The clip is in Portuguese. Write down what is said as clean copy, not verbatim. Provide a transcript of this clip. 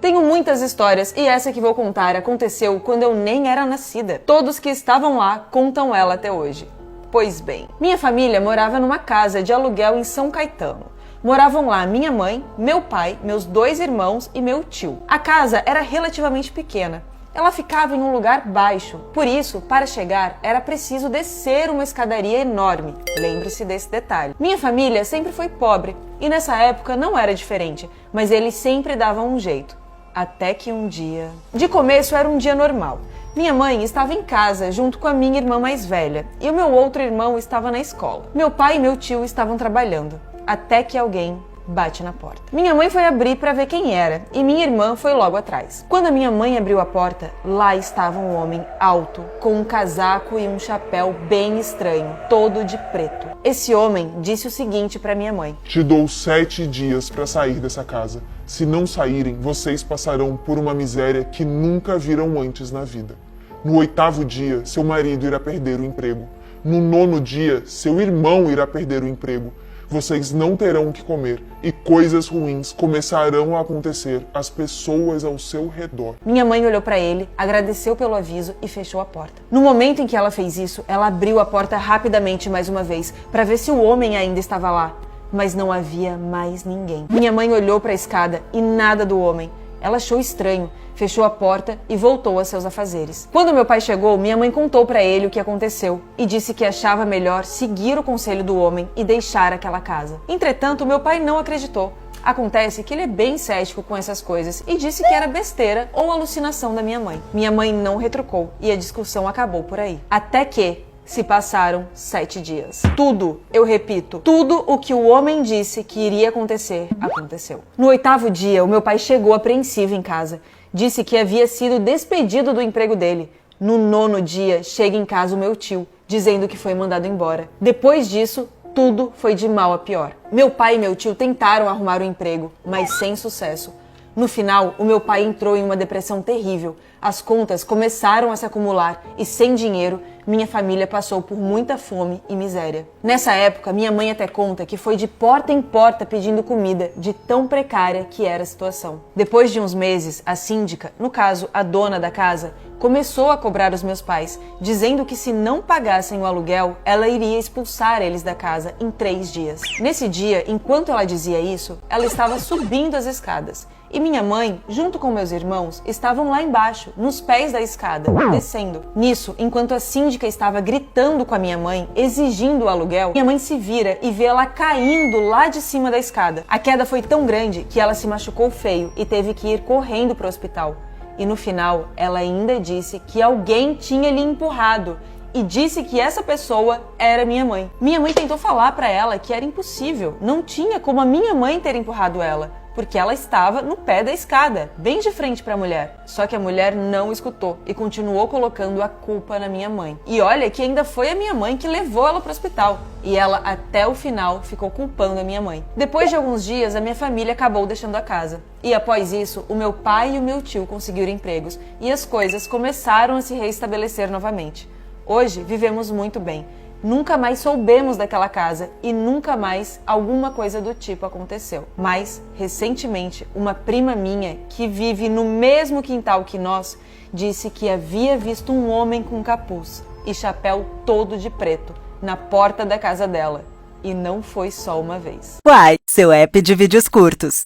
Tenho muitas histórias e essa que vou contar aconteceu quando eu nem era nascida. Todos que estavam lá contam ela até hoje. Pois bem, minha família morava numa casa de aluguel em São Caetano. Moravam lá minha mãe, meu pai, meus 2 irmãos e meu tio. A casa era relativamente pequena. Ela ficava em um lugar baixo, por isso, para chegar, era preciso descer uma escadaria enorme. Lembre-se desse detalhe. Minha família sempre foi pobre, e nessa época não era diferente, mas eles sempre davam um jeito. Até que um dia... De começo era um dia normal. Minha mãe estava em casa junto com a minha irmã mais velha, e o meu outro irmão estava na escola. Meu pai e meu tio estavam trabalhando, até que alguém bate na porta. Minha mãe foi abrir para ver quem era e minha irmã foi logo atrás. Quando a minha mãe abriu a porta, lá estava um homem alto, com um casaco e um chapéu bem estranho, todo de preto. Esse homem disse o seguinte para minha mãe: Te dou 7 dias para sair dessa casa. Se não saírem, vocês passarão por uma miséria que nunca viram antes na vida. No 8º dia, seu marido irá perder o emprego. No 9º dia, seu irmão irá perder o emprego. Vocês não terão o que comer e coisas ruins começarão a acontecer às pessoas ao seu redor. Minha mãe olhou para ele, agradeceu pelo aviso e fechou a porta. No momento em que ela fez isso, ela abriu a porta rapidamente mais uma vez para ver se o homem ainda estava lá, mas não havia mais ninguém. Minha mãe olhou para a escada e nada do homem. Ela achou estranho, fechou a porta e voltou a seus afazeres. Quando meu pai chegou, minha mãe contou para ele o que aconteceu e disse que achava melhor seguir o conselho do homem e deixar aquela casa. Entretanto, meu pai não acreditou. Acontece que ele é bem cético com essas coisas e disse que era besteira ou alucinação da minha mãe. Minha mãe não retrucou e a discussão acabou por aí. Até que se passaram 7 dias. Tudo, eu repito, tudo o que o homem disse que iria acontecer, aconteceu. No 8º dia, o meu pai chegou apreensivo em casa. Disse que havia sido despedido do emprego dele. No 9º dia, chega em casa o meu tio, dizendo que foi mandado embora. Depois disso, tudo foi de mal a pior. Meu pai e meu tio tentaram arrumar um emprego, mas sem sucesso. No final, o meu pai entrou em uma depressão terrível. As contas começaram a se acumular e, sem dinheiro, minha família passou por muita fome e miséria. Nessa época, minha mãe até conta que foi de porta em porta pedindo comida, de tão precária que era a situação. Depois de uns meses, a síndica, no caso, a dona da casa, começou a cobrar os meus pais, dizendo que se não pagassem o aluguel, ela iria expulsar eles da casa em 3 dias. Nesse dia, enquanto ela dizia isso, ela estava subindo as escadas. E minha mãe, junto com meus irmãos, estavam lá embaixo, nos pés da escada, descendo. Nisso, enquanto a síndica estava gritando com a minha mãe, exigindo o aluguel, minha mãe se vira e vê ela caindo lá de cima da escada. A queda foi tão grande que ela se machucou feio e teve que ir correndo para o hospital. E no final, ela ainda disse que alguém tinha lhe empurrado e disse que essa pessoa era minha mãe. Minha mãe tentou falar para ela que era impossível, não tinha como a minha mãe ter empurrado ela, porque ela estava no pé da escada, bem de frente para a mulher. Só que a mulher não escutou e continuou colocando a culpa na minha mãe. E olha que ainda foi a minha mãe que levou ela para o hospital. E ela, até o final, ficou culpando a minha mãe. Depois de alguns dias, a minha família acabou deixando a casa. E após isso, o meu pai e o meu tio conseguiram empregos e as coisas começaram a se reestabelecer novamente. Hoje, vivemos muito bem. Nunca mais soubemos daquela casa e nunca mais alguma coisa do tipo aconteceu. Mas, recentemente, uma prima minha, que vive no mesmo quintal que nós, disse que havia visto um homem com capuz e chapéu todo de preto na porta da casa dela. E não foi só uma vez. Uai, seu app de vídeos curtos.